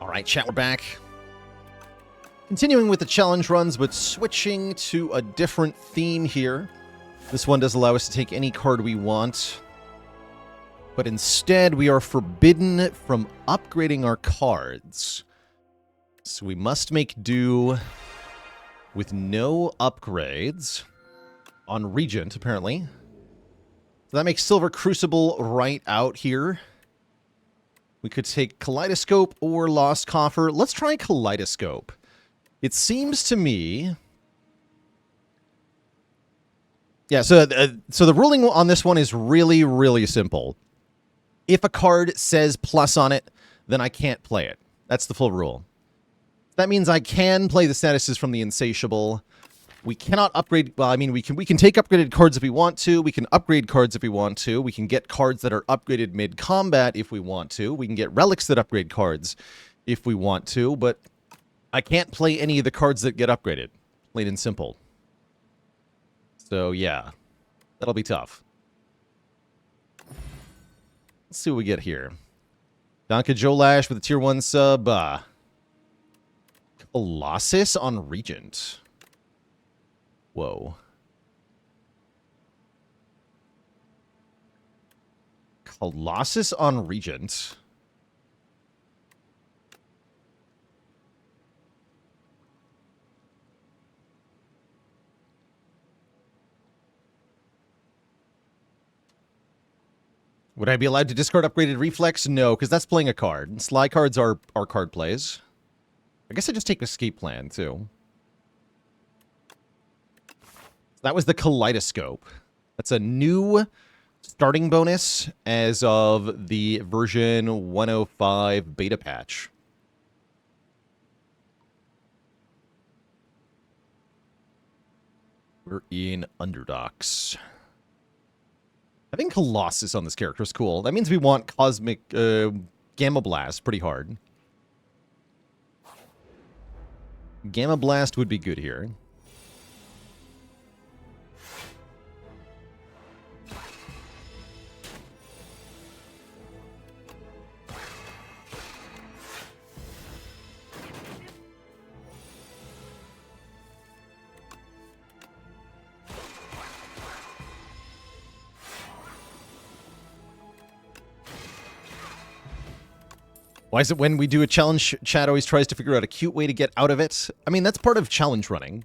All right, chat, we're back. Continuing with the challenge runs, but switching to a different theme here. This one does allow us to take any card we want, but instead we are forbidden from upgrading our cards. So we must make do with no upgrades on Regent, apparently. So that makes Silver Crucible right out here. We could take Kaleidoscope or Lost Coffer. Let's try Kaleidoscope. It seems to me... Yeah, so the ruling on this one is really, really simple. If a card says plus on it, then I can't play it. That's the full rule. That means I can play the statuses from the Insatiable. We cannot upgrade... Well, I mean, we can take upgraded cards if we want to. We can upgrade cards if we want to. We can get cards that are upgraded mid-combat if we want to. We can get relics that upgrade cards if we want to. But I can't play any of the cards that get upgraded. Plain and simple. So, yeah. That'll be tough. Let's see what we get here. Donka Jolash with a tier 1 sub. Colossus on Regent. Whoa. Colossus on Regent. Would I be allowed to discard upgraded Reflex? No, because that's playing a card. Sly cards are card plays. I guess I just take Escape Plan, too. That was the Kaleidoscope. That's a new starting bonus as of the version 105 beta patch. We're in Underdogs. Having Colossus on this character is cool. That means we want Cosmic Gamma Blast pretty hard. Gamma Blast would be good here. Why is it when we do a challenge, chat always tries to figure out a cute way to get out of it? I mean, that's part of challenge running,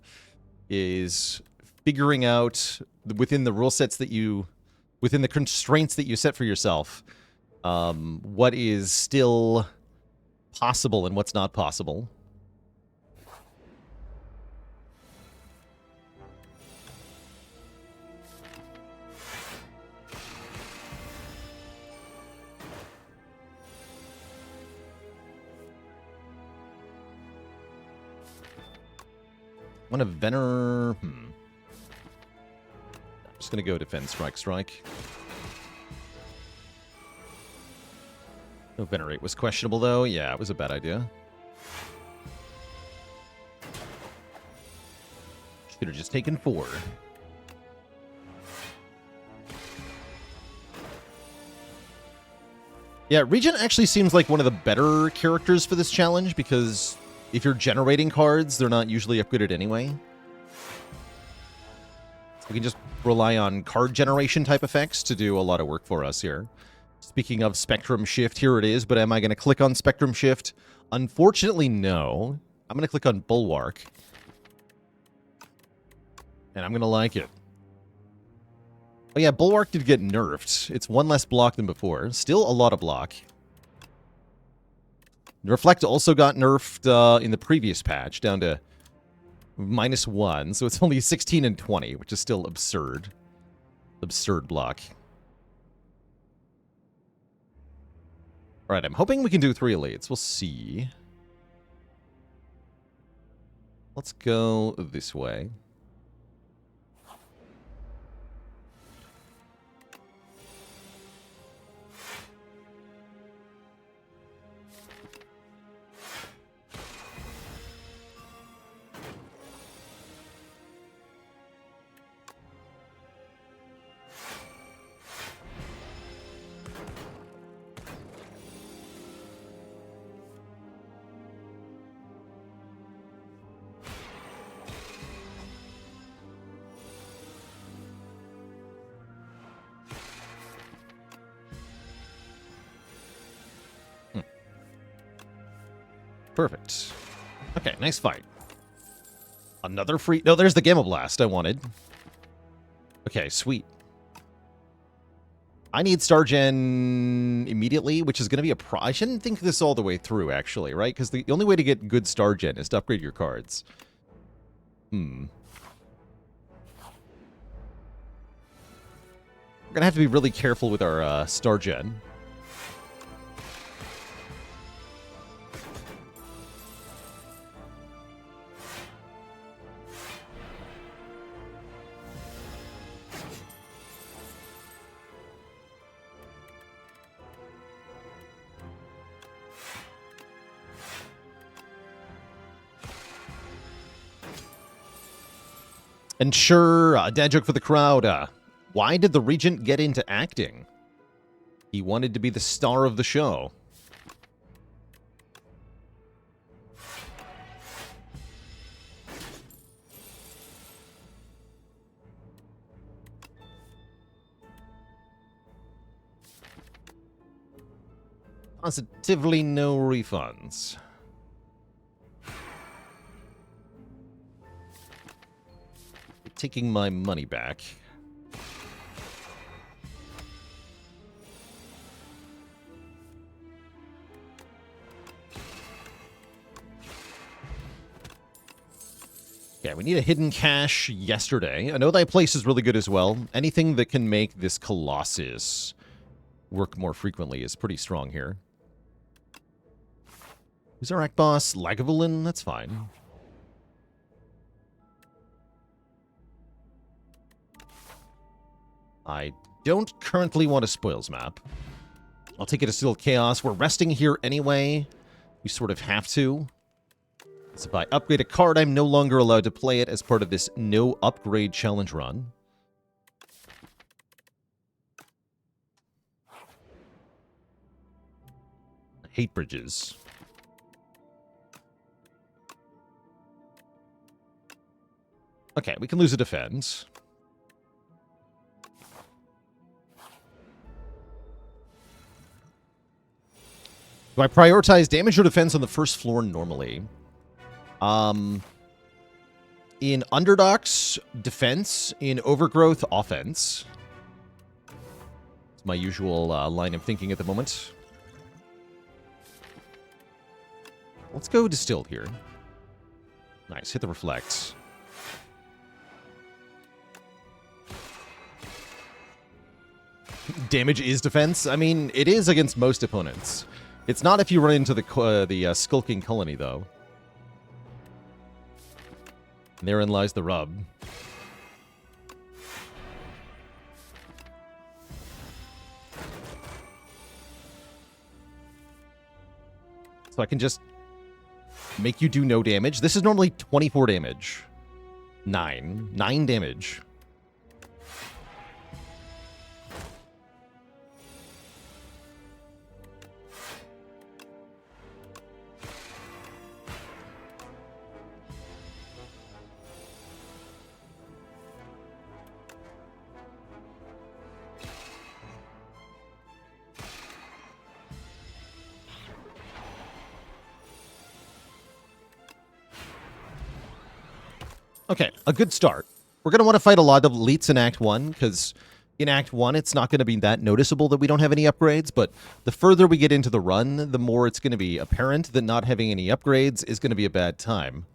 is figuring out within the rule sets that you, within the constraints that you set for yourself, what is still possible and what's not possible. One of Vener... I'm just going to go defend Strike. No, Venerate was questionable, though. Yeah, it was a bad idea. Should have just taken 4. Yeah, Regent actually seems like one of the better characters for this challenge, because... if you're generating cards, they're not usually upgraded anyway. So we can just rely on card generation type effects to do a lot of work for us here. Speaking of Spectrum Shift, here it is, but am I going to click on Spectrum Shift? Unfortunately, no. I'm going to click on Bulwark. And I'm going to like it. Oh yeah, Bulwark did get nerfed. It's 1 less block than before. Still a lot of block. Reflect also got nerfed in the previous patch, down to -1, so it's only 16 and 20, which is still absurd. Absurd block. Alright, I'm hoping we can do 3 elites. We'll see. Let's go this way. Perfect. Okay, nice fight. Another free... No, there's the Gamma Blast I wanted. Okay, sweet. I need Star Gen immediately, which is going to be a I shouldn't think this all the way through, actually, right? Because the only way to get good Star Gen is to upgrade your cards. We're going to have to be really careful with our Star Gen. And sure, dad joke for the crowd. Why did the Regent get into acting? He wanted to be the star of the show. Positively no refunds. Taking my money back. Yeah, we need a hidden cache yesterday. I know that place is really good as well. Anything that can make this Colossus work more frequently is pretty strong here. Who's our act boss? Lagavulin? That's fine. I don't currently want a spoils map. I'll take it as still chaos. We're resting here anyway. We sort of have to. So if I upgrade a card, I'm no longer allowed to play it as part of this no upgrade challenge run. I hate bridges. Okay, we can lose a defense. Do I prioritize damage or defense on the first floor normally? In Underdogs, defense. In Overgrowth, offense. It's my usual line of thinking at the moment. Let's go Distilled here. Nice, hit the Reflect. Damage is defense? I mean, it is against most opponents. It's not if you run into the Skulking Colony, though. And therein lies the rub. So I can just make you do no damage. This is normally 24 damage. 9 damage. Okay, a good start. We're going to want to fight a lot of elites in Act 1, because in Act 1, it's not going to be that noticeable that we don't have any upgrades, but the further we get into the run, the more it's going to be apparent that not having any upgrades is going to be a bad time.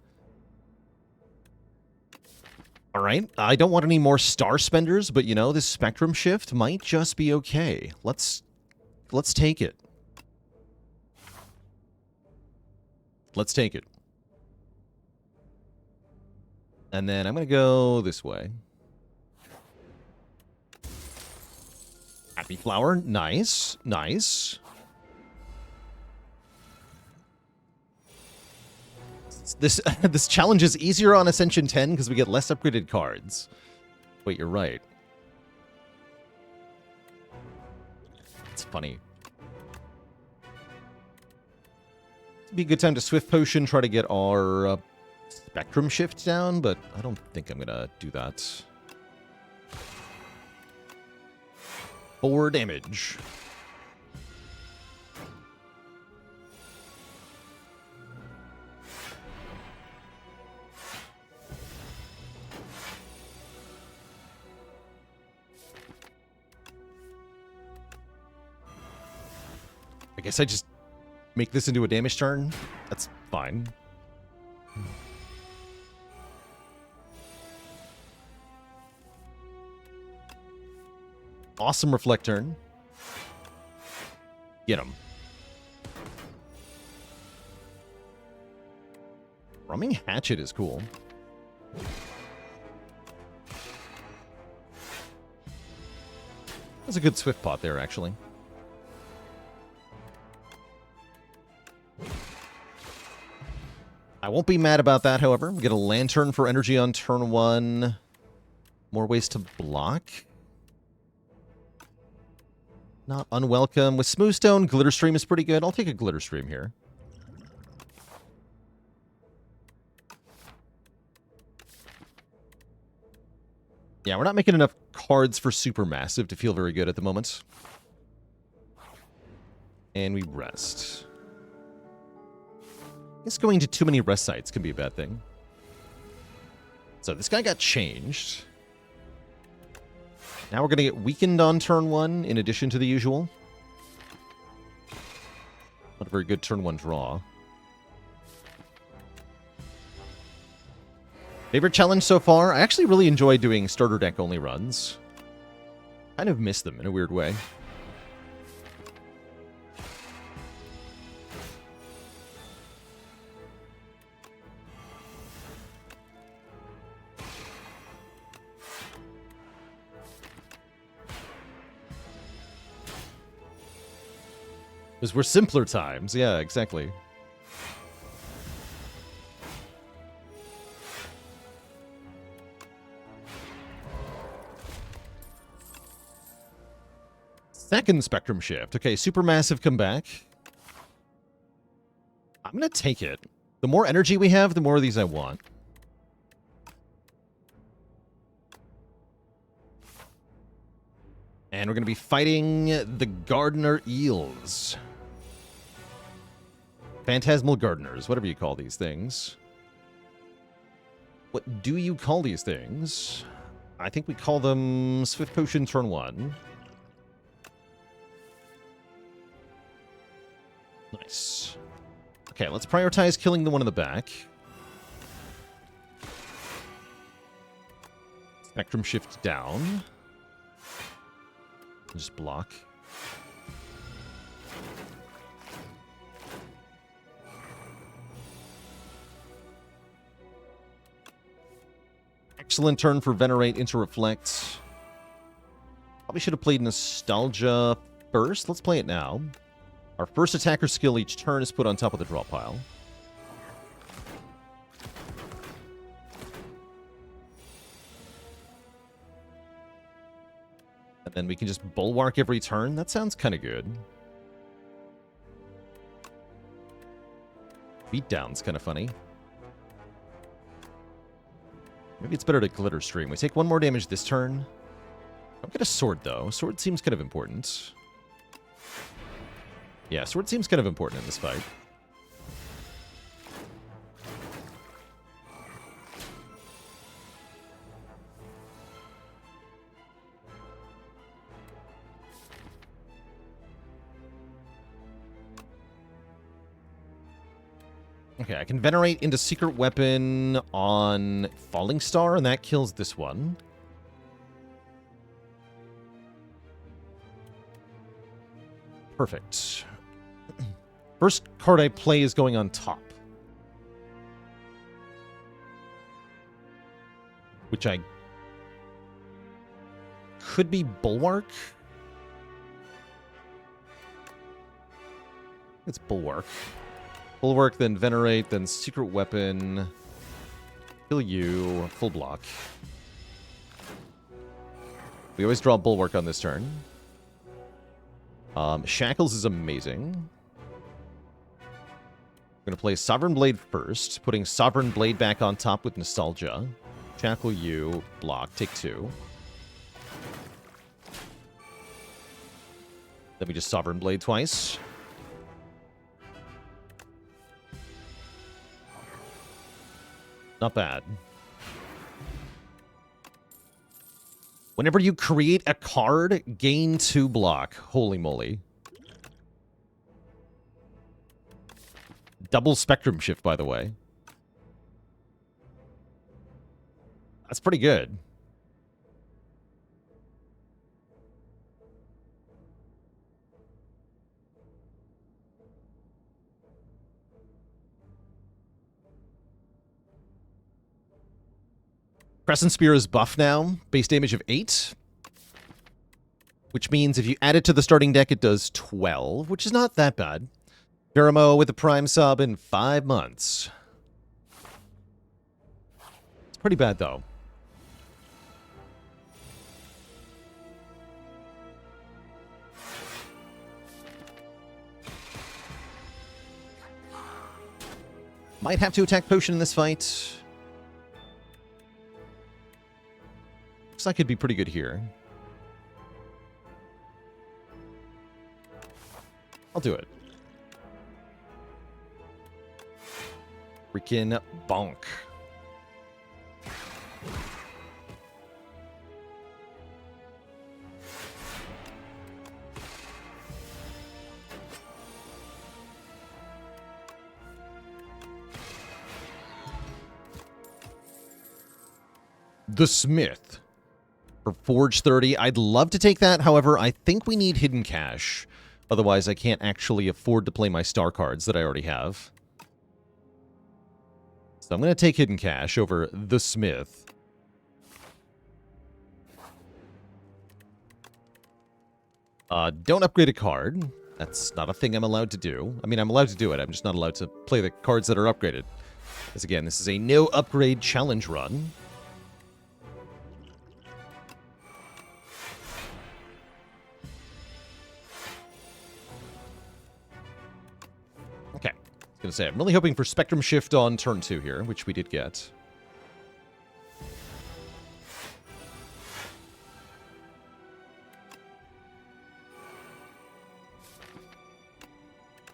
All right, I don't want any more star spenders, but you know, this spectrum shift might just be okay. Let's take it. Let's take it. And then I'm going to go this way. Happy Flower. Nice. Nice. This challenge is easier on Ascension 10 because we get less upgraded cards. Wait, you're right. It's funny. It'd be a good time to Swift Potion, try to get our... Spectrum shift down, but I don't think I'm gonna do that. 4 damage. guess I just make this into a damage turn. That's fine. Awesome reflect turn. Get him. Rumming Hatchet is cool. That's a good Swift Pot there, actually. I won't be mad about that, however. We get a Lantern for energy on turn 1. More ways to block. Not unwelcome. With Smoothstone, Glitter Stream is pretty good. I'll take a Glitter Stream here. Yeah, we're not making enough cards for Supermassive to feel very good at the moment. And we rest. I guess going to too many rest sites can be a bad thing. So this guy got changed. Now we're going to get weakened on turn 1 in addition to the usual. Not a very good turn 1 draw. Favorite challenge so far? I actually really enjoy doing starter deck only runs. Kind of miss them in a weird way. Because we're simpler times. Yeah, exactly. Second Spectrum Shift. Okay, Supermassive come back. I'm going to take it. The more energy we have, the more of these I want. And we're going to be fighting the Gardener Eels. Phantasmal Gardeners, whatever you call these things. What do you call these things? I think we call them Swift Potion turn 1. Nice. Okay, let's prioritize killing the one in the back. Spectrum Shift down. Just block. Excellent turn for Venerate into Reflect. Probably should have played Nostalgia first. Let's play it now. Our first attacker skill each turn is put on top of the draw pile. And then we can just Bulwark every turn. That sounds kind of good. Beatdown's kind of funny. Maybe it's better to Glitter Stream. We take 1 more damage this turn. Don't get a Sword, though. Sword seems kind of important. Yeah, Sword seems kind of important in this fight. Okay, I can Venerate into Secret Weapon on Falling Star, and that kills this one. Perfect. First card I play is going on top. Which I could be Bulwark. It's Bulwark. Bulwark, then Venerate, then Secret Weapon. Kill you. Full block. We always draw Bulwark on this turn. Shackles is amazing. I'm going to play Sovereign Blade first, putting Sovereign Blade back on top with Nostalgia. Shackle you, block, take 2. Then we just Sovereign Blade twice. Not bad. Whenever you create a card, gain 2 block. Holy moly. Double spectrum shift, by the way. That's pretty good. Crescent Spear is buff now. Base damage of 8. Which means if you add it to the starting deck, it does 12, which is not that bad. Duramo with a Prime sub in 5 months. It's pretty bad, though. Might have to attack Potion in this fight. Looks like it'd be pretty good here. I'll do it. Freaking bonk. The Smith for Forge 30. I'd love to take that. However, I think we need Hidden Cash. Otherwise, I can't actually afford to play my star cards that I already have. So I'm going to take Hidden Cash over the Smith. Don't upgrade a card. That's not a thing I'm allowed to do. I mean, I'm allowed to do it. I'm just not allowed to play the cards that are upgraded. Because again, this is a no upgrade challenge run. Gonna say, I'm really hoping for Spectrum Shift on turn 2 here, which we did get.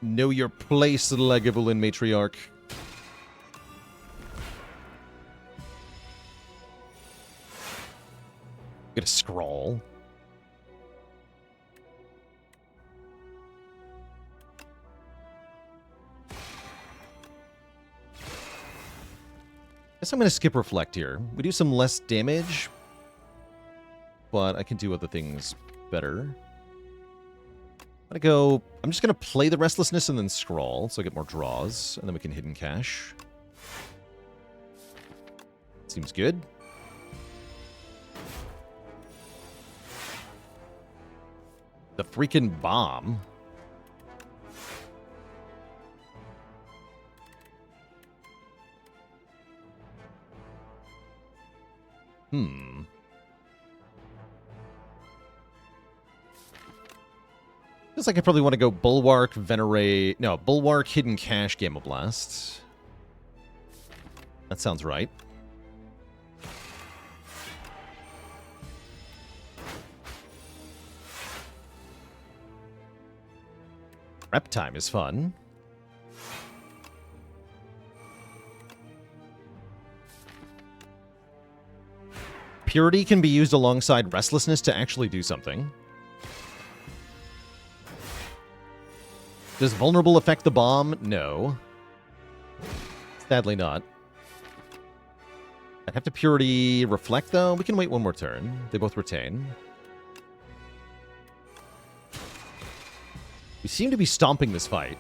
Know your place, Lagavulin Matriarch. Get a scroll. Guess I'm going to skip Reflect here. We do some less damage, but I can do other things better. I'm just going to play the Restlessness and then scroll, so I get more draws, and then we can Hidden Cash. Seems good. The freaking bomb. Feels like I probably want to go Bulwark, Venerate... No, Bulwark, Hidden Cash, Gamma Blast. That sounds right. Prep time is fun. Purity can be used alongside Restlessness to actually do something. Does Vulnerable affect the bomb? No. Sadly not. I'd have to Purity Reflect, though. We can wait one more turn. They both retain. We seem to be stomping this fight.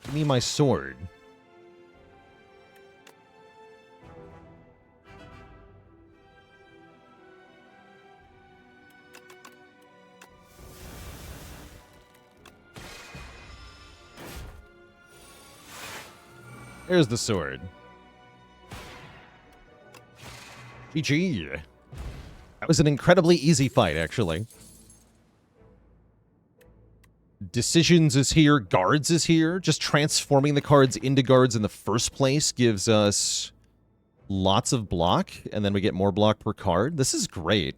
Give me my sword. There's the sword. GG. That was an incredibly easy fight, actually. Decisions is here. Guards is here. Just transforming the cards into guards in the first place gives us lots of block, and then we get more block per card. This is great.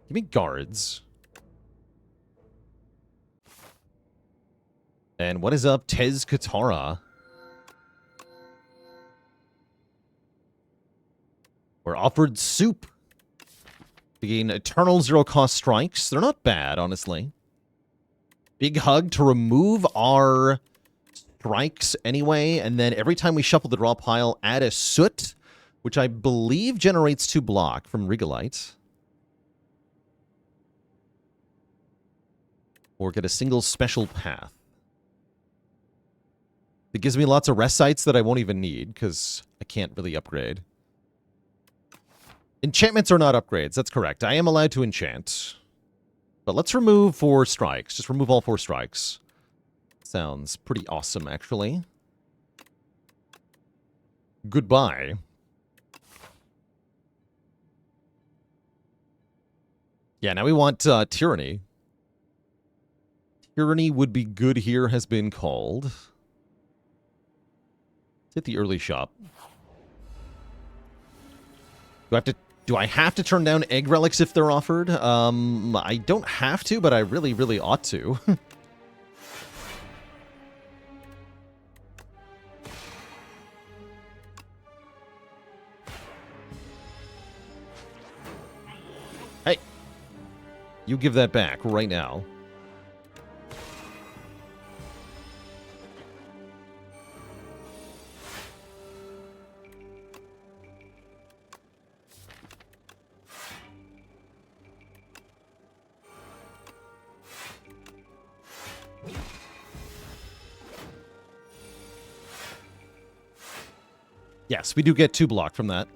Give me guards. And what is up, Tez Katara? We're offered soup. We gain eternal zero-cost strikes. They're not bad, honestly. Big hug to remove our strikes anyway, and then every time we shuffle the draw pile, add a soot, which I believe generates 2 block from Regalite. Or get a single special path. It gives me lots of rest sites that I won't even need, because I can't really upgrade. Enchantments are not upgrades, that's correct. I am allowed to enchant. But let's remove 4 strikes. Just remove all 4 strikes. Sounds pretty awesome, actually. Goodbye. Yeah, now we want Tyranny. Tyranny would be good here, has been called. Let's hit the early shop. Do I have to turn down egg relics if they're offered? I don't have to, but I really, really ought to. Hey! You give that back right now. Yes, we do get 2 block from that.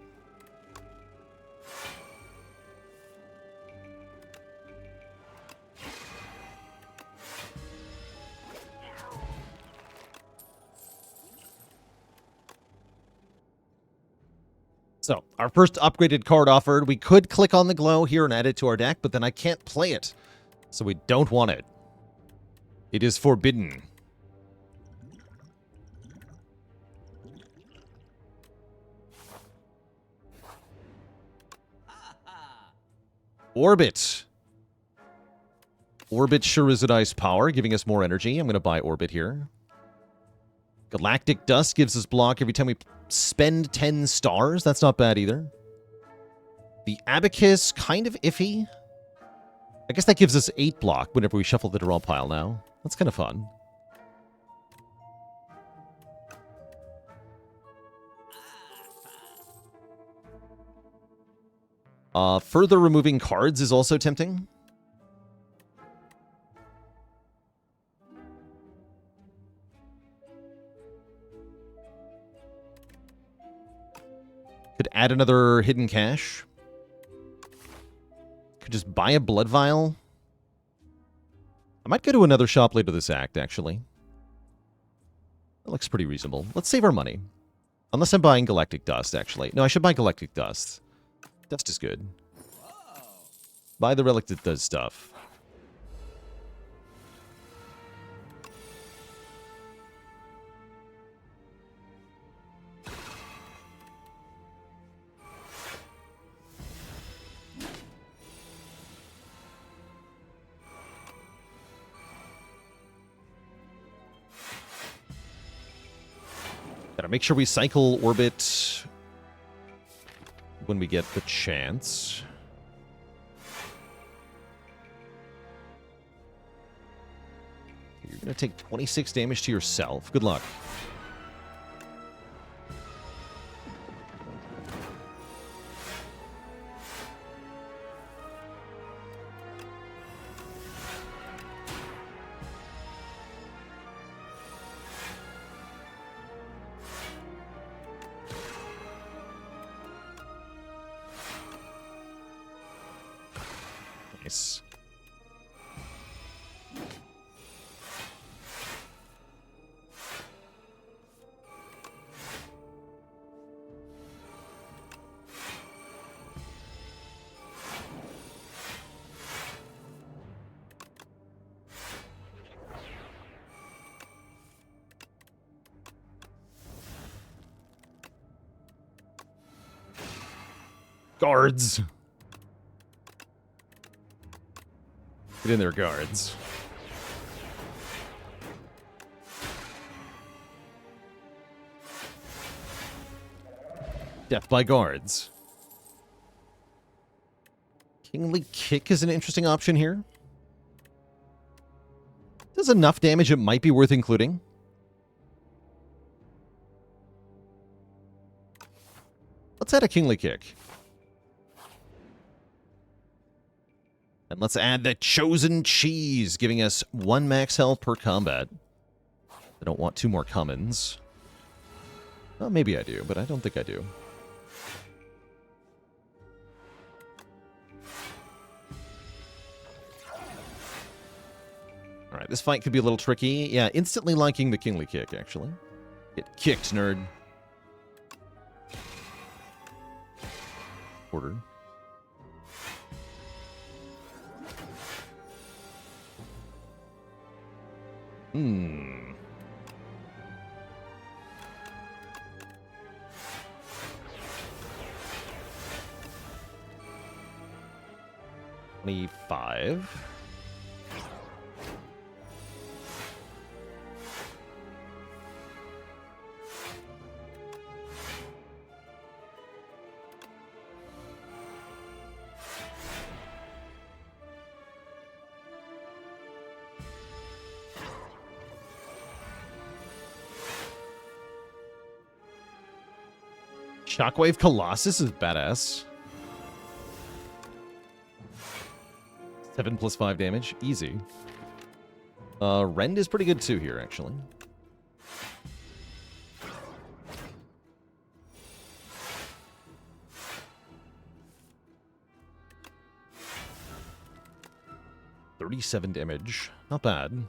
So, our first upgraded card offered. We could click on the glow here and add it to our deck, but then I can't play it. So we don't want it. It is forbidden. Orbit. Orbit sure is a nice power, giving us more energy. I'm going to buy Orbit here. Galactic Dust gives us block every time we spend 10 stars. That's not bad either. The Abacus, kind of iffy. I guess that gives us 8 block whenever we shuffle the draw pile now. That's kind of fun. Further removing cards is also tempting. Could add another hidden cache. Could just buy a blood vial. I might go to another shop later this act, actually. That looks pretty reasonable. Let's save our money. Unless I'm buying Galactic Dust, actually. No, I should buy Galactic Dust. Dust is good. Buy the relic that does stuff. Gotta make sure we cycle Orbit when we get the chance. You're going to take 26 damage to yourself. Good luck. Nice. Guards. Get in there, guards. Death by guards. Kingly Kick is an interesting option here. Does enough damage it might be worth including. Let's add a Kingly Kick. And let's add the Chosen Cheese, giving us 1 max health per combat. I don't want 2 more commons. Well, maybe I do, but I don't think I do. Alright, this fight could be a little tricky. Yeah, instantly liking the Kingly Kick, actually. Get kicked, nerd. Order. Hmm. $25. Shockwave Colossus is badass. 7 plus 5 damage. Easy. Rend is pretty good too here, actually. $37 damage. Not bad.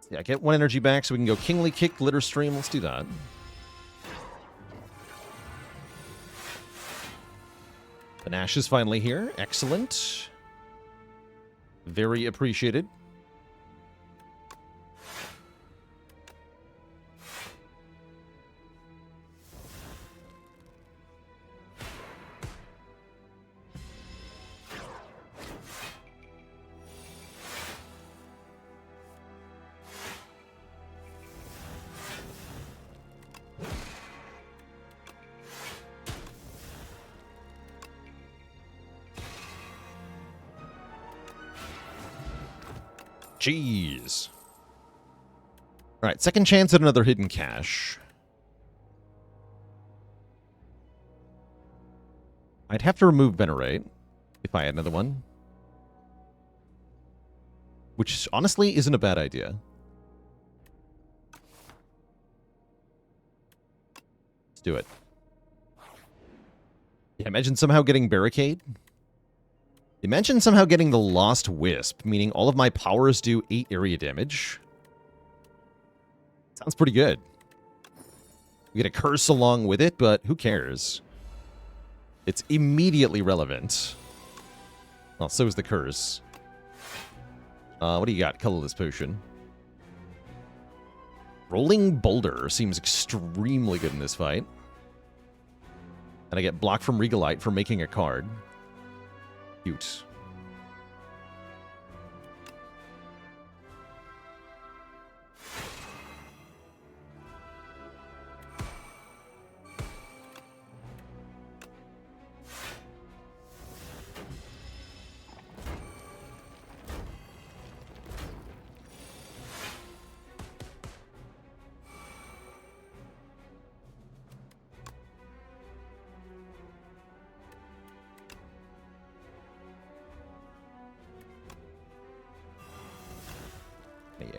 Yeah, get 1 energy back so we can go Kingly Kick, Glitter Stream. Let's do that. Panache is finally here. Excellent. Very appreciated. Jeez. All right, second chance at another hidden cache. I'd have to remove Venerate if I had another one. Which honestly isn't a bad idea. Let's do it. Yeah, imagine somehow getting Barricade. Imagine somehow getting the Lost Wisp, meaning all of my powers do 8 area damage. Sounds pretty good. We get a curse along with it, but who cares? It's immediately relevant. Well, so is the curse. What do you got? Colorless Potion. Rolling Boulder seems extremely good in this fight. And I get blocked from Regalite for making a card. Cute.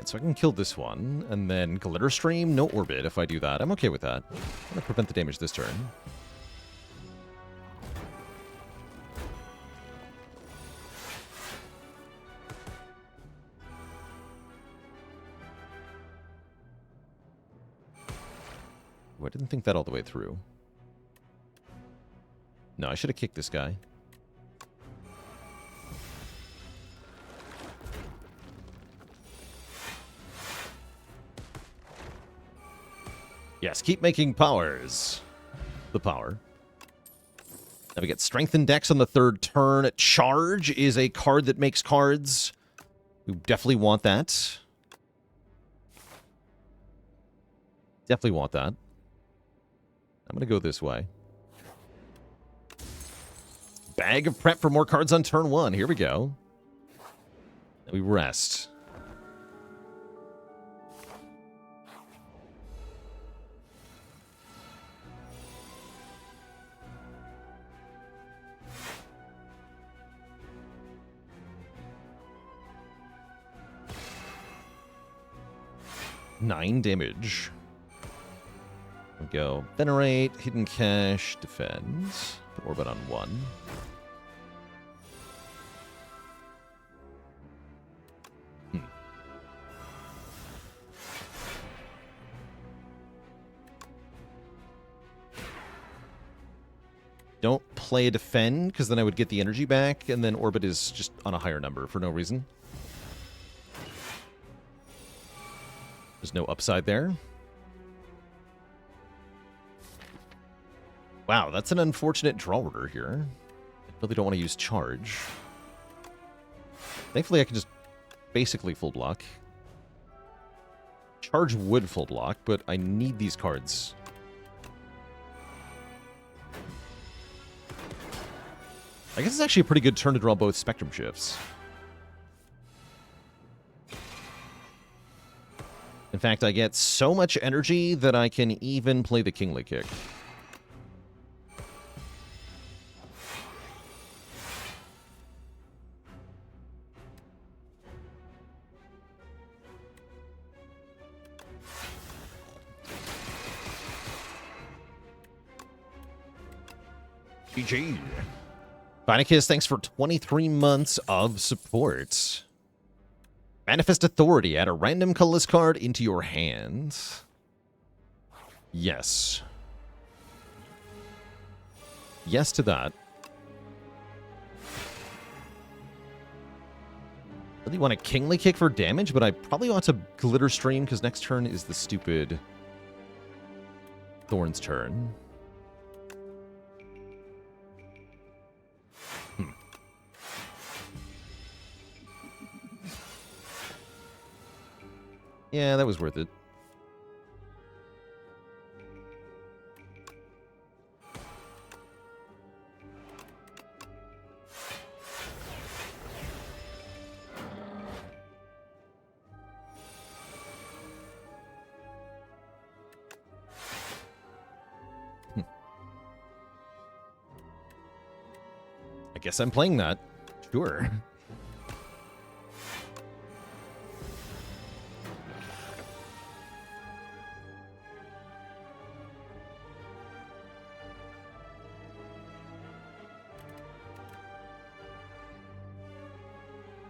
So I can kill this one, and then Glitter Stream, no Orbit if I do that. I'm okay with that. I'm going to prevent the damage this turn. Oh, I didn't think that all the way through. No, I should have kicked this guy. Yes, keep making powers. The power. Now we get Strengthened Dex on the 3rd turn. Charge is a card that makes cards. We definitely want that. Definitely want that. I'm going to go this way. Bag of prep for more cards on turn 1. Here we go. And we rest. Nine damage. We go Venerate, Hidden Cache, Defend. Put Orbit on 1. Don't play a Defend, because then I would get the energy back, and then Orbit is just on a higher number for no reason. There's no upside there. Wow, that's an unfortunate draw order here. I really don't want to use Charge. Thankfully, I can just basically full block. Charge would full block, but I need these cards. I guess it's actually a pretty good turn to draw both Spectrum Shifts. In fact, I get so much energy that I can even play the Kingly Kick. GG. Vinicus, thanks for 23 months of support. Manifest Authority. Add a random colorless card into your hand. Yes. Yes to that. Really want a Kingly Kick for damage, but I probably want to Glitter Stream because next turn is the stupid Thorn's turn. Yeah, that was worth it. I guess I'm playing that. Sure.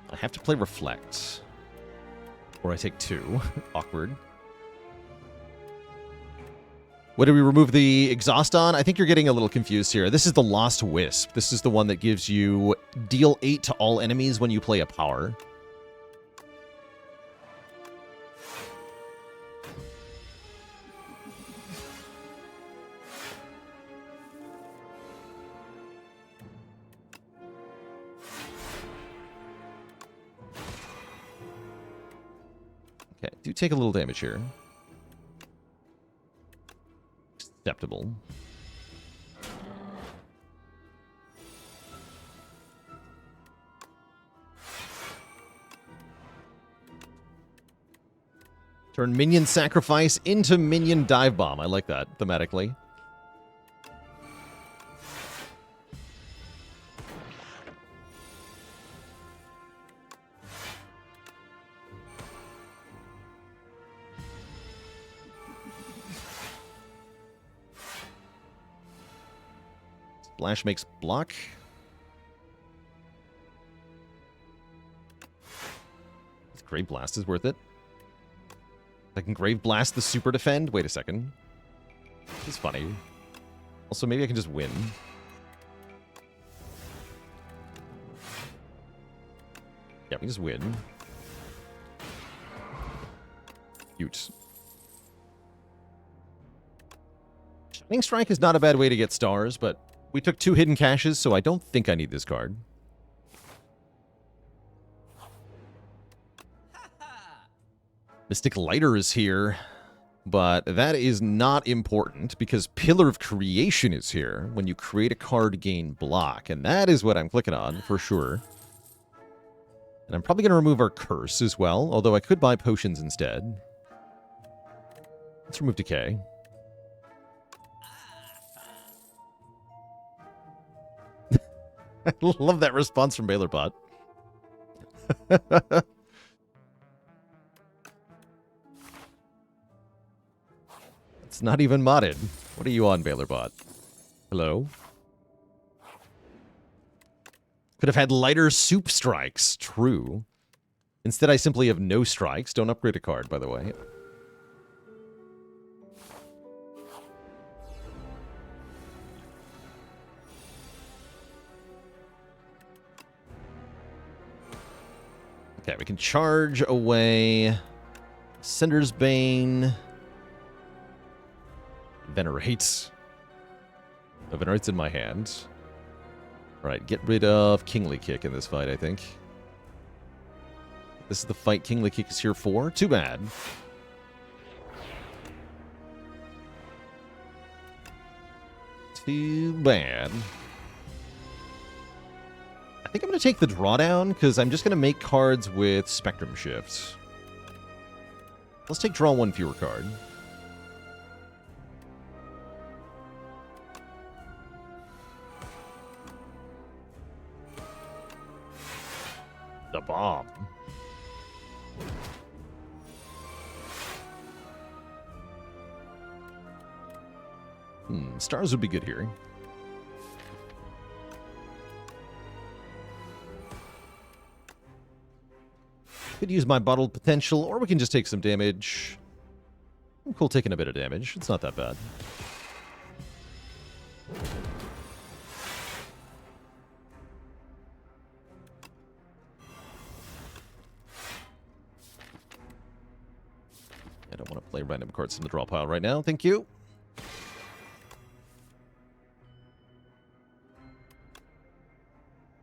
I have to play Reflect. Or I take 2. Awkward. What do we remove the exhaust on? I think you're getting a little confused here. This is the Lost Wisp. This is the one that gives you deal 8 to all enemies when you play a power. Okay, do take a little damage here. Acceptable. Turn minion sacrifice into minion dive bomb. I like that thematically. Splash makes block. Grave Blast is worth it. I can Grave Blast the Super Defend. Wait a second. This is funny. Also, maybe I can just win. Yeah, we just win. Cute. Shining Strike is not a bad way to get stars, but We took 2 hidden caches, so I don't think I need this card. Mystic Lighter is here, but that is not important because Pillar of Creation is here. When you create a card, gain block, and that is what I'm clicking on for sure. And I'm probably going to remove our Curse as well, although I could buy potions instead. Let's remove Decay. I love that response from BaylorBot. It's not even modded. What are you on, BaylorBot? Hello? Could have had lighter soup strikes. True. Instead, I simply have no strikes. Don't upgrade a card, by the way. Okay, we can charge away Sender's Bane. Venerates. The Venerate's in my hand. Alright, get rid of Kingly Kick in this fight, I think. This is the fight Kingly Kick is here for. Too bad. Too bad. I think I'm going to take the drawdown, because I'm just going to make cards with Spectrum Shift. Let's take draw 1 fewer card. The bomb. Stars would be good here. Could use my bottled potential, or we can just take some damage. I'm cool taking a bit of damage. It's not that bad. I don't want to play random cards in the draw pile right now. Thank you.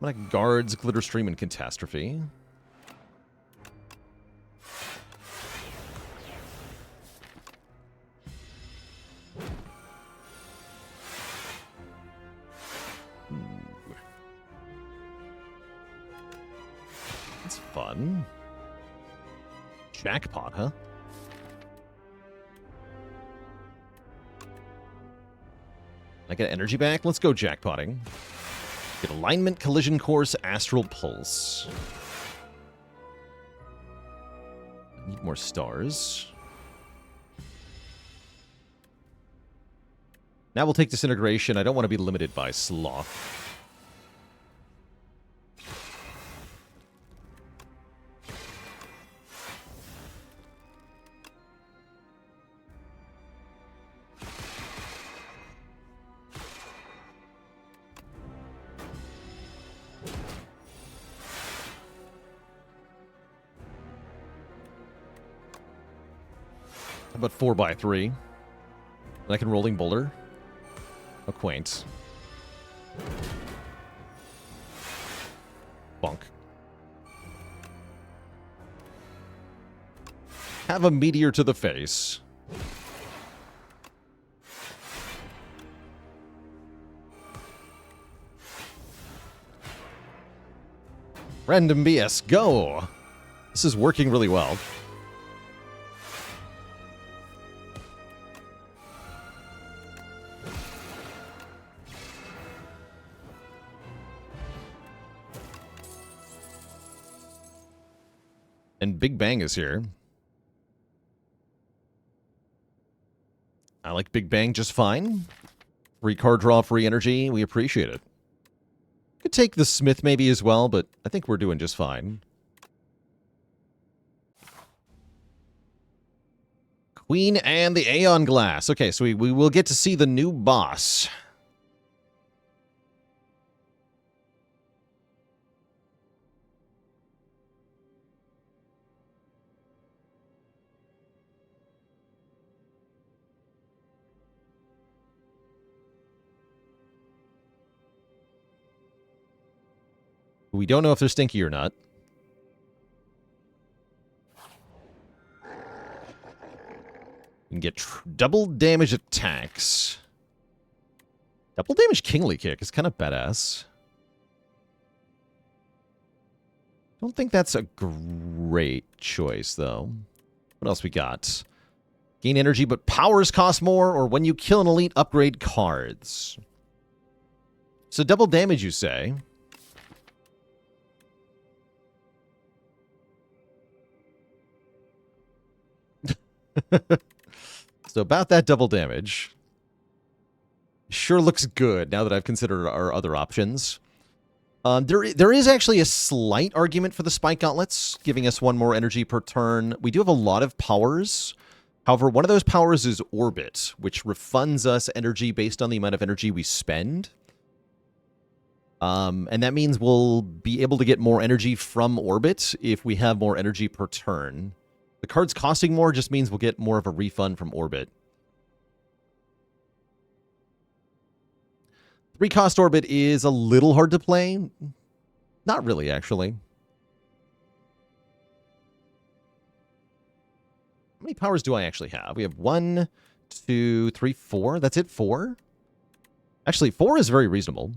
I'm going to Guards, Glitter Stream, and Catastrophe. That's fun. Jackpot, huh? I get energy back? Let's go jackpotting. Get Alignment, Collision Course, Astral Pulse. I need more stars. Now we'll take Disintegration. I don't want to be limited by Sloth. How about 4x3? And I can Rolling Boulder. Acquaint. Bonk. Have a meteor to the face. Random BS, go! This is working really well. And Big Bang is here. I like Big Bang just fine. Free card draw, free energy. We appreciate it. Could take the Smith maybe as well, but I think we're doing just fine. Queen and the Aeon Glass. Okay, so we will get to see the new boss. We don't know if they're stinky or not. You can get double damage attacks. Double damage Kingly Kick is kind of badass. Don't think that's a great choice, though. What else we got? Gain energy, but powers cost more, or when you kill an elite, upgrade cards. So double damage, you say? So about that double damage. Sure looks good now that I've considered our other options. There is actually a slight argument for the Spike Gauntlets, giving us 1 more energy per turn. We do have a lot of powers. However, one of those powers is Orbit, which refunds us energy based on the amount of energy we spend. And that means we'll be able to get more energy from Orbit if we have more energy per turn. The cards costing more just means we'll get more of a refund from Orbit. 3-cost Orbit is a little hard to play. Not really, actually. How many powers do I actually have? We have 1, 2, 3, 4. That's it, 4? Actually, 4 is very reasonable.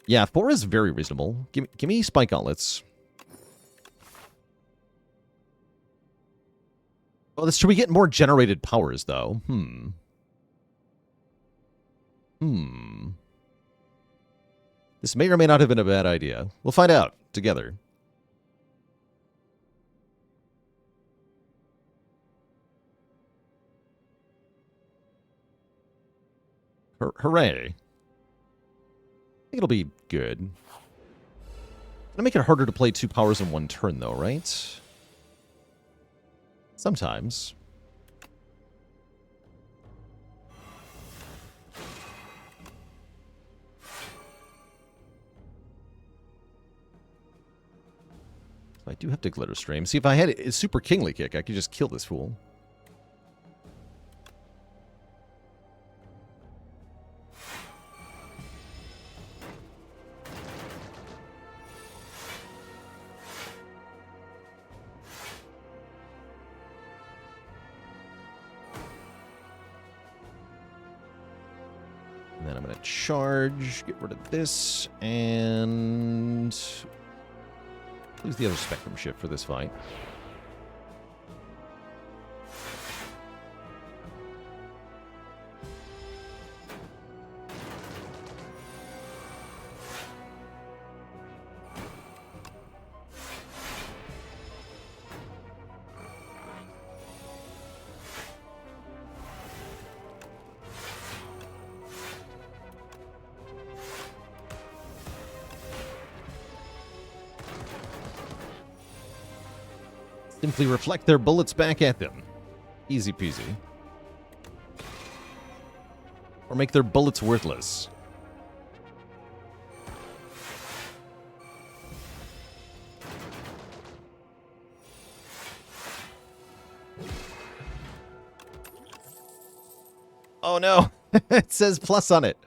Yeah, 4 is very reasonable. Give me Spike Gauntlets. Oh, that's true. We get more generated powers, though. This may or may not have been a bad idea. We'll find out together. Hooray. I think it'll be good. Gonna make it harder to play 2 powers in 1 turn, though, right? Sometimes. I do have to Glitter Stream. See, if I had a Super Kingly Kick, I could just kill this fool. And then I'm going to charge, get rid of this, and lose the other Spectrum Shift for this fight. Simply reflect their bullets back at them. Easy peasy. Or make their bullets worthless. Oh no, it says plus on it.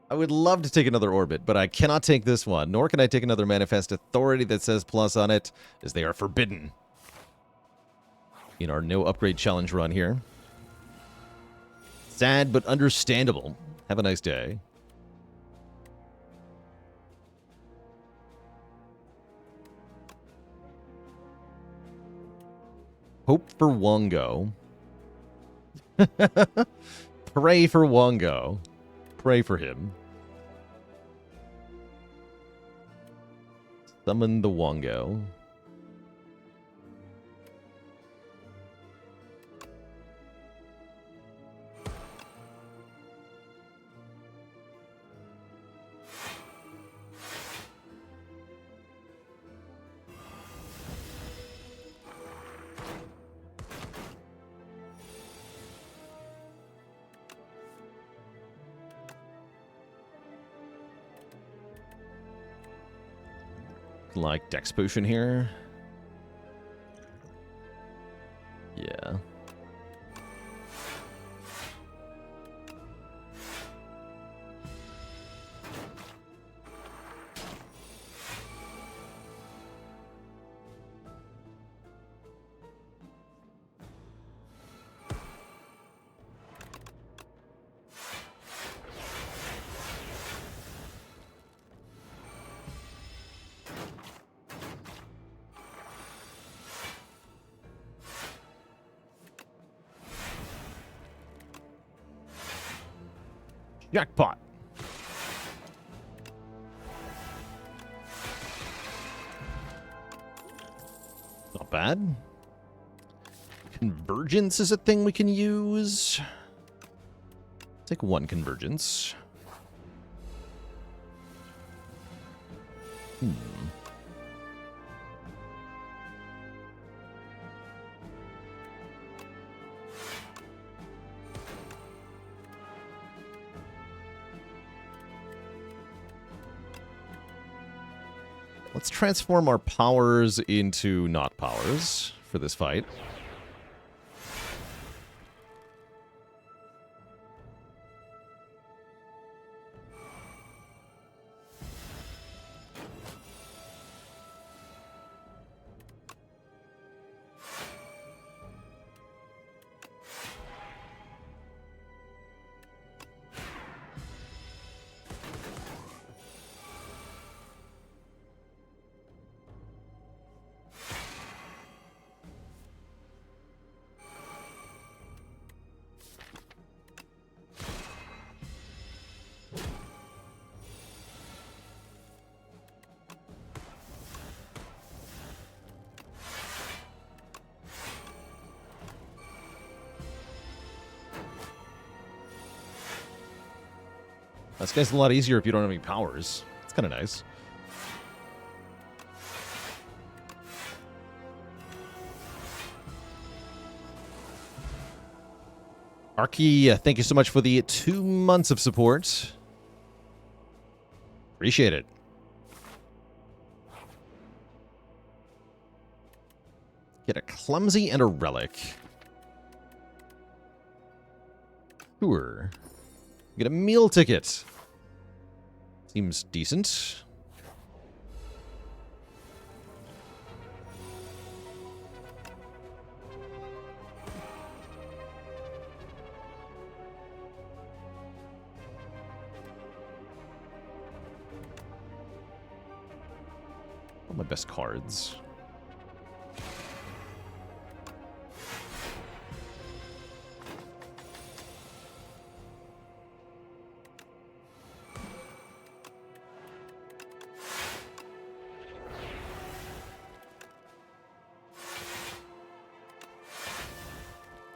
I would love to take another orbit, but I cannot take this one, nor can I take another Manifest Authority that says plus on it, as they are forbidden in our no upgrade challenge run here. Sad, but understandable. Have a nice day. Hope for Wongo. Pray for Wongo. Pray for him. Summon the Wongo. Like Dex Potion here. Yeah. Jackpot. Not bad. Convergence is a thing we can use. Take one convergence. Let's transform our powers into not powers for this fight. This guy's a lot easier if you don't have any powers. It's kind of nice. Arky, thank you so much for the 2 months of support. Appreciate it. Get a clumsy and a relic. Sure. Get a meal ticket. Seems decent. What are my best cards?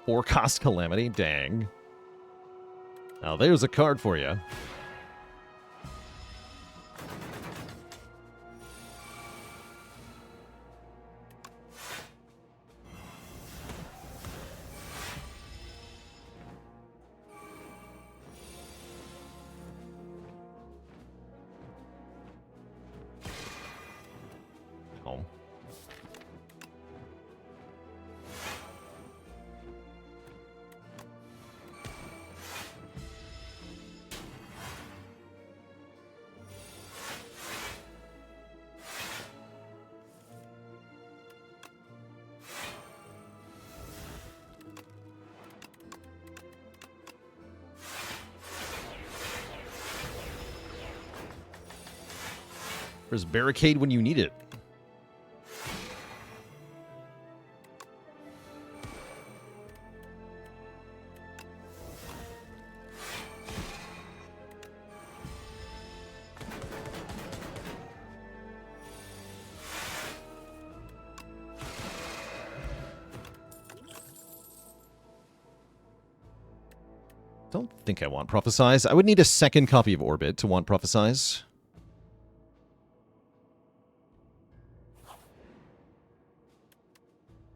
Forecast Calamity? Dang. Now there's a card for you. Oh. There's barricade when you need it. Don't think I want Prophesize. I would need a second copy of Orbit to want Prophesize.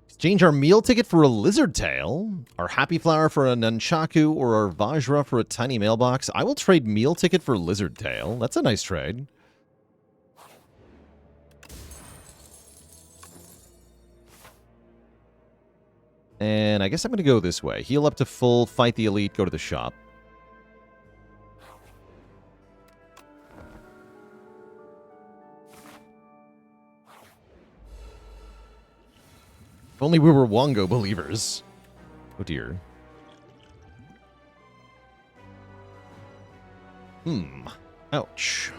Exchange our meal ticket for a lizard tail, our happy flower for a nunchaku, or our vajra for a tiny mailbox. I will trade meal ticket for lizard tail. That's a nice trade. And I guess I'm going to go this way. Heal up to full, fight the elite, go to the shop. If only we were Wongo believers. Oh dear. Ouch.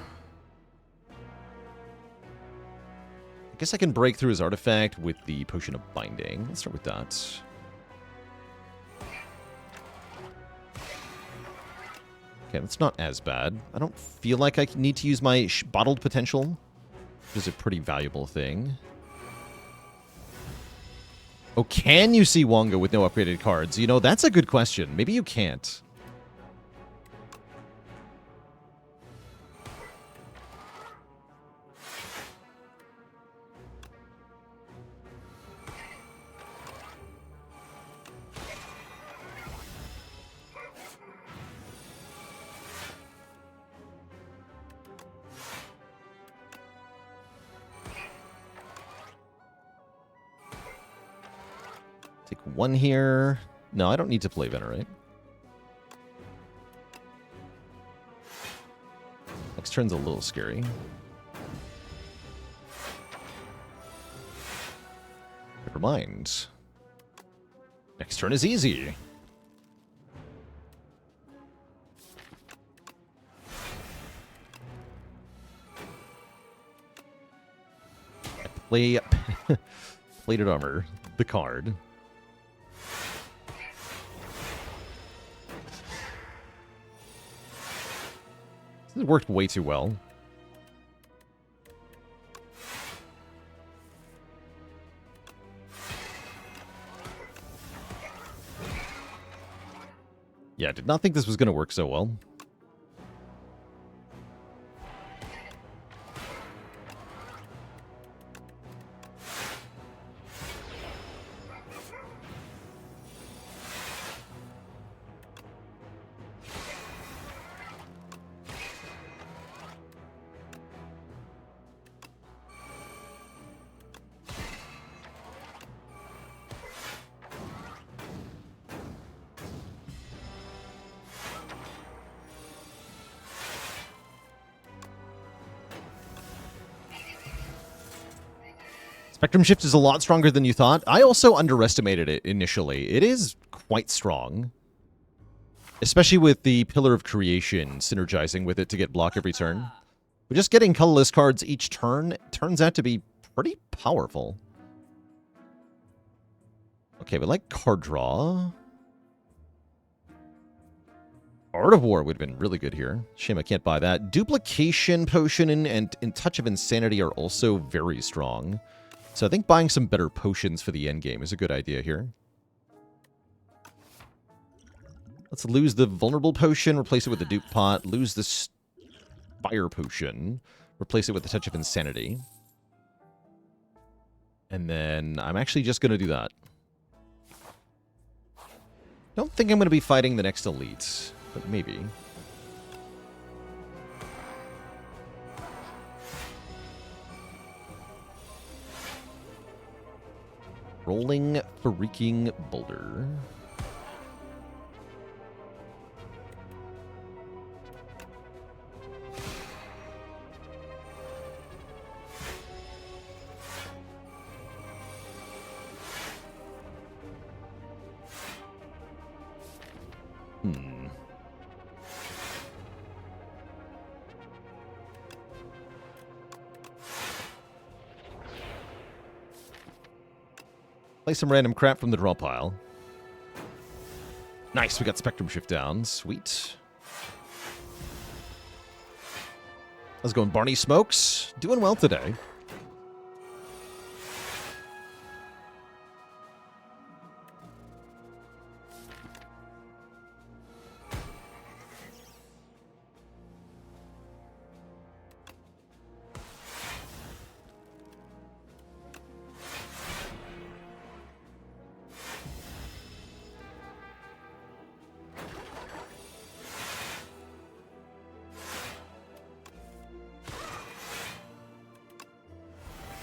I guess I can break through his artifact with the Potion of Binding. Let's start with that. Okay, that's not as bad. I don't feel like I need to use my bottled potential, which is a pretty valuable thing. Oh, can you see Wonga with no upgraded cards? You know, that's a good question. Maybe you can't. Take one here. No, I don't need to play Venerate. Next turn's a little scary. Never mind. Next turn is easy. I play Plated Armor, the card. This worked way too well. Yeah, did not think this was going to work so well. Spectrum Shift is a lot stronger than you thought. I also underestimated it initially. It is quite strong. Especially with the Pillar of Creation synergizing with it to get block every turn. But just getting colorless cards each turn turns out to be pretty powerful. Okay, we like card draw. Art of War would have been really good here. Shame I can't buy that. Duplication Potion and Touch of Insanity are also very strong. So I think buying some better potions for the end game is a good idea here. Let's lose the Vulnerable Potion, replace it with the Dupe Pot, lose the Spire Potion, replace it with the Touch of Insanity. And then I'm actually just going to do that. Don't think I'm going to be fighting the next elite, but maybe. Rolling freaking boulder. Play some random crap from the draw pile. Nice, we got Spectrum Shift down. Sweet. How's it going, Barney Smokes? Doing well today.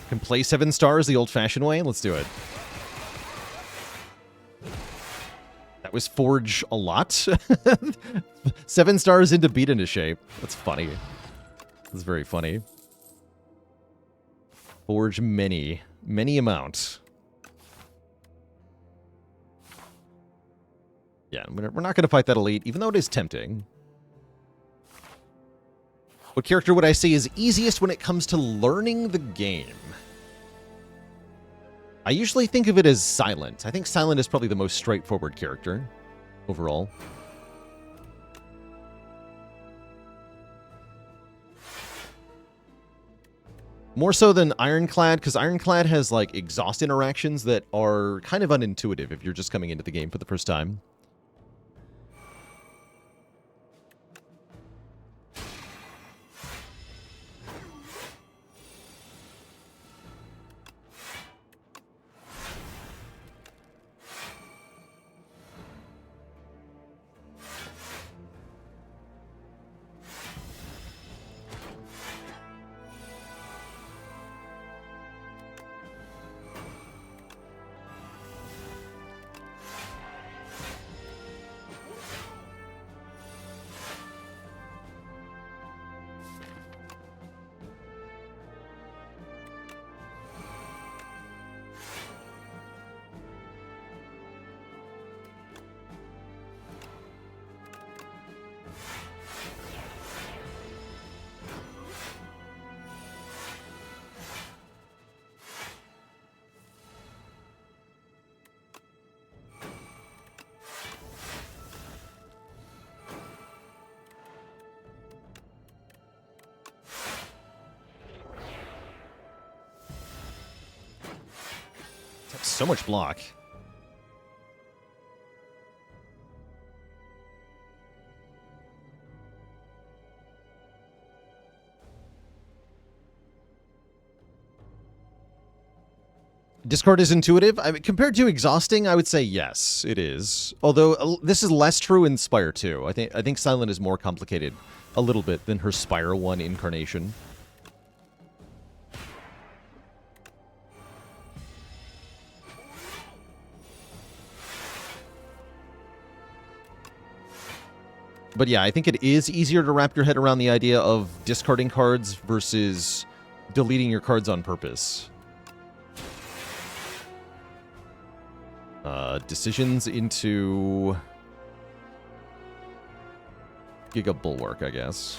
Can play 7 stars the old-fashioned way? Let's do it. That was Forge a lot. 7 stars into beat into shape. That's funny. That's very funny. Forge many amounts. Yeah, we're not going to fight that elite, even though it is tempting. What character would I say is easiest when it comes to learning the game? I usually think of it as Silent. I think Silent is probably the most straightforward character overall. More so than Ironclad, because Ironclad has, like, exhaust interactions that are kind of unintuitive if you're just coming into the game for the first time. So much block. Discard is intuitive. I mean, compared to exhausting, I would say yes, it is. Although this is less true in Spire 2. I think Silent is more complicated a little bit than her Spire 1 incarnation. But yeah, I think it is easier to wrap your head around the idea of discarding cards versus deleting your cards on purpose. Decisions into Giga Bulwark, I guess.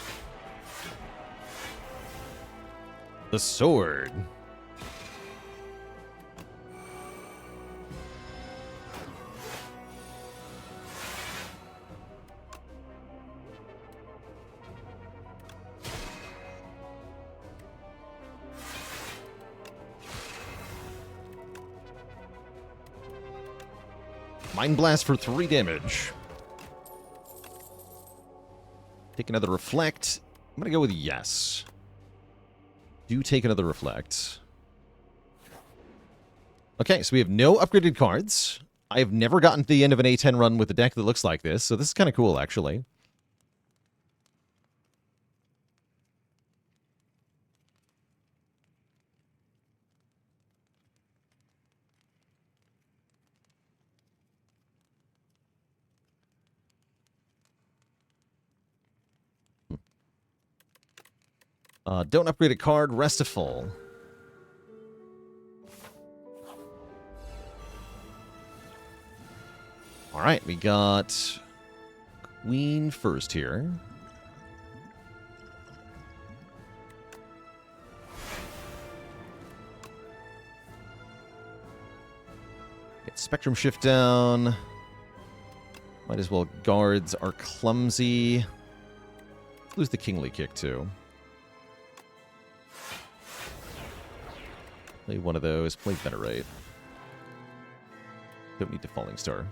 The sword. Mind Blast for 3 damage. Take another Reflect. I'm going to go with yes. Do take another Reflect. Okay, so we have no upgraded cards. I have never gotten to the end of an A10 run with a deck that looks like this, so this is kind of cool, actually. Don't upgrade a card. Restful. All right, we got Queen first here. Get Spectrum Shift down. Might as well. Guards are clumsy. Lose the Kingly Kick, too. Play one of those. Play Venerate. Don't need the Falling Star.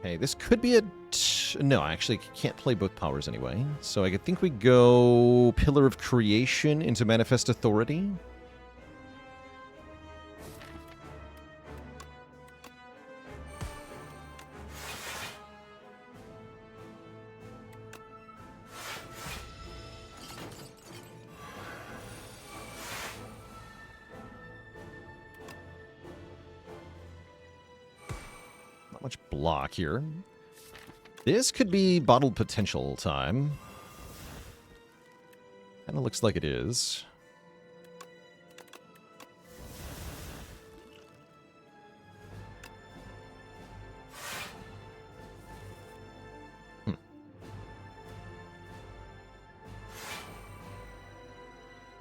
Okay, this could be a... No, I actually can't play both powers anyway. So I think we go Pillar of Creation into Manifest Authority. Much block here. This could be Bottled Potential time. Kind of looks like it is.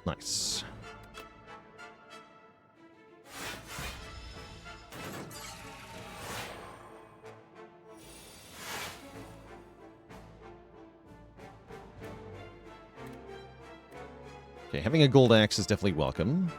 Nice. Okay, having a gold axe is definitely welcome.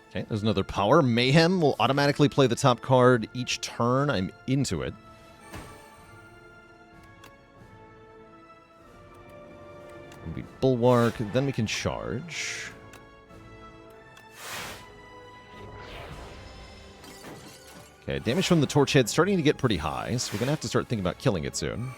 Okay, there's another power. Mayhem will automatically play the top card each turn. I'm into it. We Bulwark, then we can charge. Okay, damage from the torch head starting to get pretty high, so we're going to have to start thinking about killing it soon.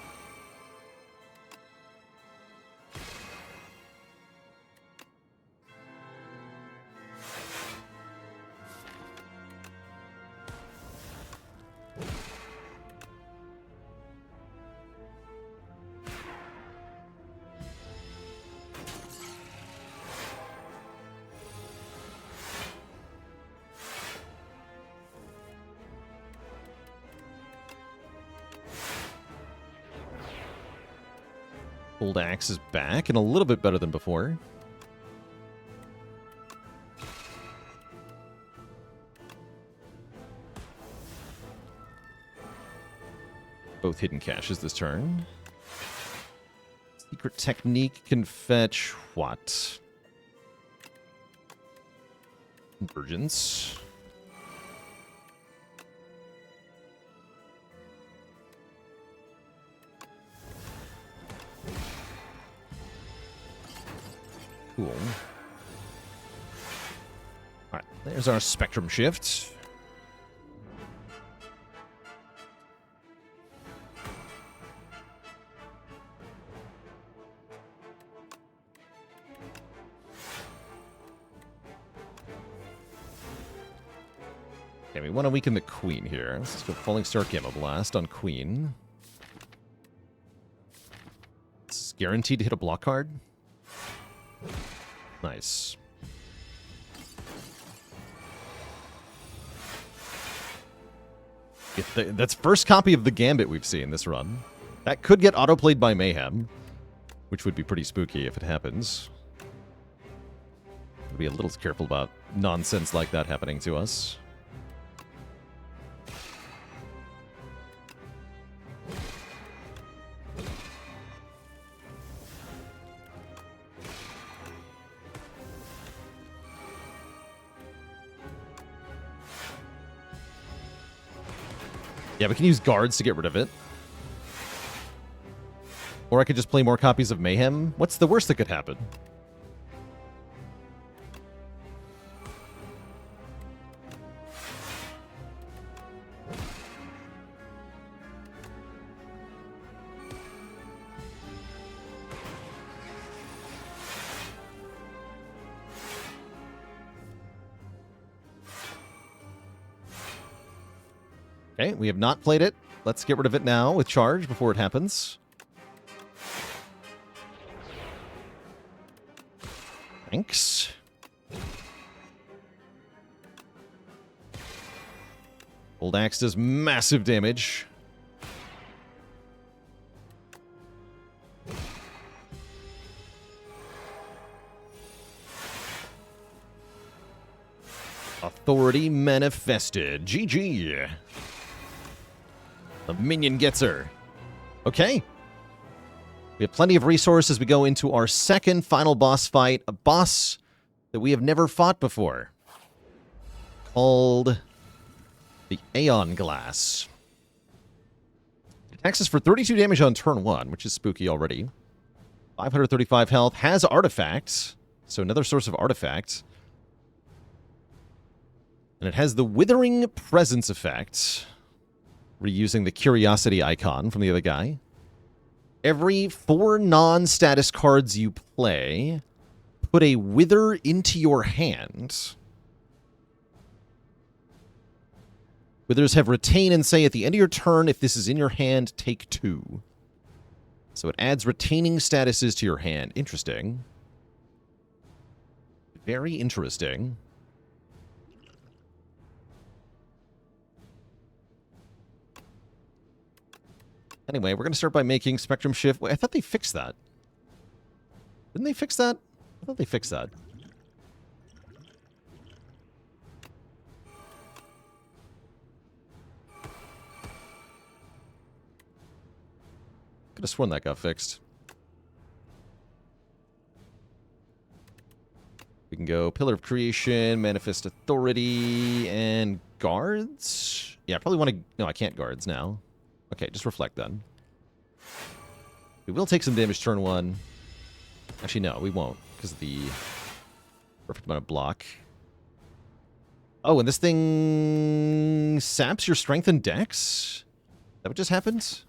Gold axe is back and a little bit better than before. Both hidden caches this turn. Secret technique can fetch what? Convergence. Cool. Alright, there's our spectrum shift. Okay, we want to weaken the queen here. Let's just go Falling Star Gamma Blast on queen. This is guaranteed to hit a block card. Nice. That's first copy of the Gambit we've seen this run. That could get autoplayed by Mayhem, which would be pretty spooky if it happens. We'll be a little careful about nonsense like that happening to us. Yeah, we can use guards to get rid of it. Or I could just play more copies of Mayhem. What's the worst that could happen? Okay, we have not played it. Let's get rid of it now with charge before it happens. Thanks. Old Axe does massive damage. Authority manifested. GG. The minion gets her. Okay. We have plenty of resources as we go into our second final boss fight. A boss that we have never fought before. Called the Aeon Glass. It attacks us for 32 damage on turn 1, which is spooky already. 535 health. Has artifacts. So another source of artifacts. And it has the Withering Presence effect. Reusing the Curiosity icon from the other guy. Every 4 non-status cards you play, put a Wither into your hand. Withers have retain and say at the end of your turn, if this is in your hand, take 2. So it adds retaining statuses to your hand. Interesting. Very interesting. Anyway, we're going to start by making Spectrum Shift. Wait, I thought they fixed that. Didn't they fix that? I thought they fixed that. Could have sworn that got fixed. We can go Pillar of Creation, Manifest Authority, and Guards? Yeah, I probably want to... No, I can't Guards now. Okay, just Reflect then. We will take some damage turn 1. Actually, no, we won't, because of the perfect amount of block. Oh, and this thing saps your Strength and Dex? Is that what just happened?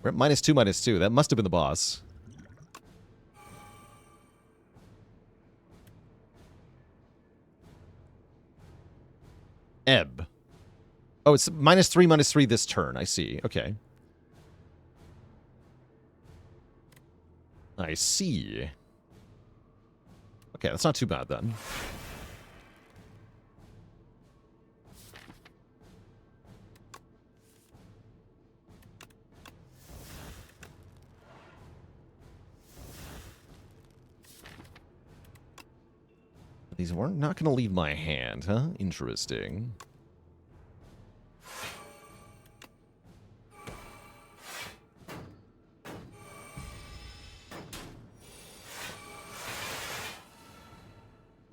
We're at -2, -2. That must have been the boss. Ebb. Oh, it's -3, -3 this turn. I see. Okay. I see. Okay, that's not too bad then. These weren't not going to leave my hand, huh? Interesting.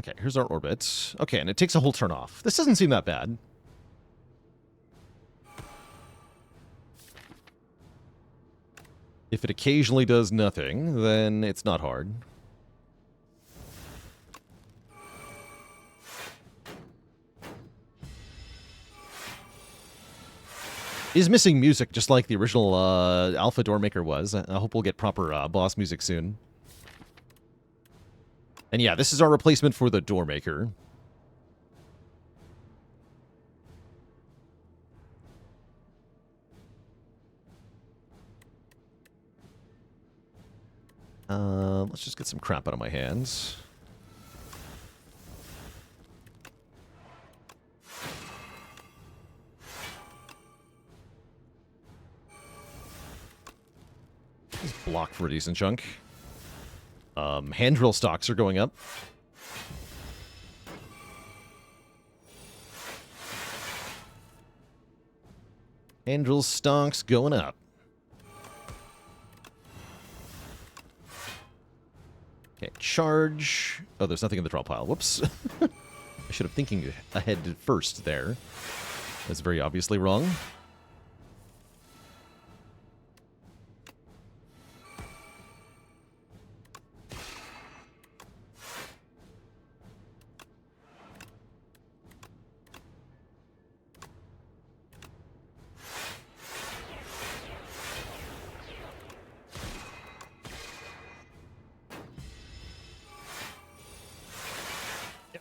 Okay, here's our orbit. Okay, and it takes a whole turn off. This doesn't seem that bad. If it occasionally does nothing, then it's not hard. Is missing music just like the original Alpha Doormaker was. I hope we'll get proper boss music soon. And yeah, this is our replacement for the Doormaker. Let's just get some crap out of my hands. Just block for a decent chunk. Hand drill stocks are going up. Hand drill stocks going up. Okay, charge. Oh, there's nothing in the draw pile. Whoops. I should have thinking ahead first there. That's very obviously wrong.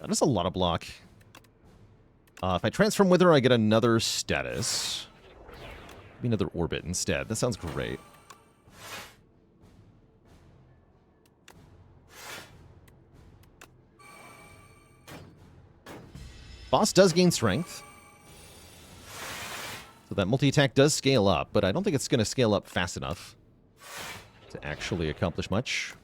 That's a lot of block. If I transform with her, I get another status. Maybe another orbit instead. That sounds great. Boss does gain strength. So that multi-attack does scale up, but I don't think it's going to scale up fast enough to actually accomplish much.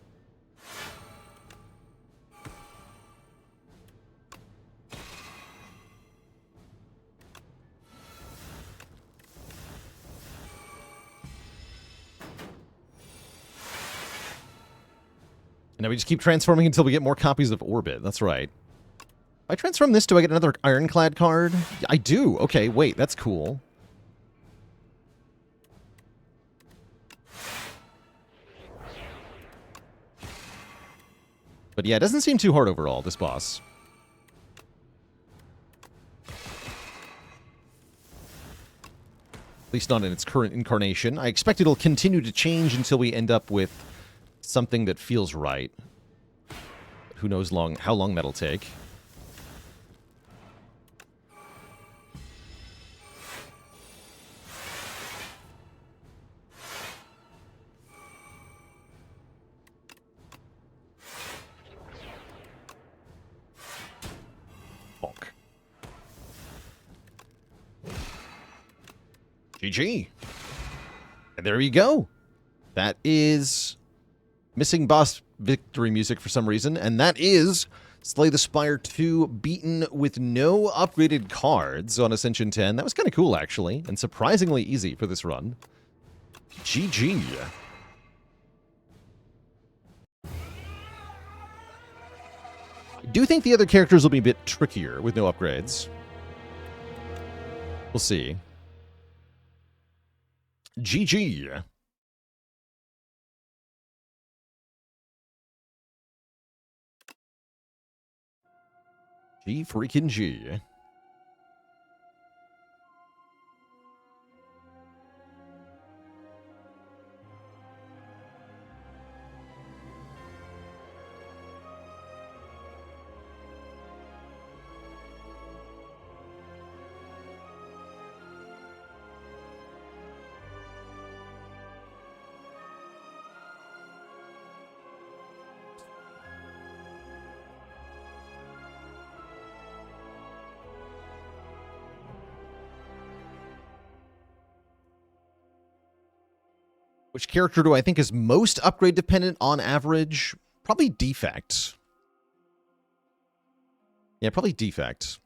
And now we just keep transforming until we get more copies of Orbit. That's right. If I transform this, do I get another Ironclad card? I do. Okay, wait, that's cool. But yeah, it doesn't seem too hard overall, this boss. At least not in its current incarnation. I expect it'll continue to change until we end up with something that feels right. Who knows how long that'll take. Bonk. GG. And there you go. That is missing boss victory music for some reason, and that is Slay the Spire 2 beaten with no upgraded cards on Ascension 10. That was kind of cool, actually, and surprisingly easy for this run. GG. I do think the other characters will be a bit trickier with no upgrades. We'll see. GG. G freaking G. Which character do I think is most upgrade dependent on average? Probably Defect. Yeah, probably Defect.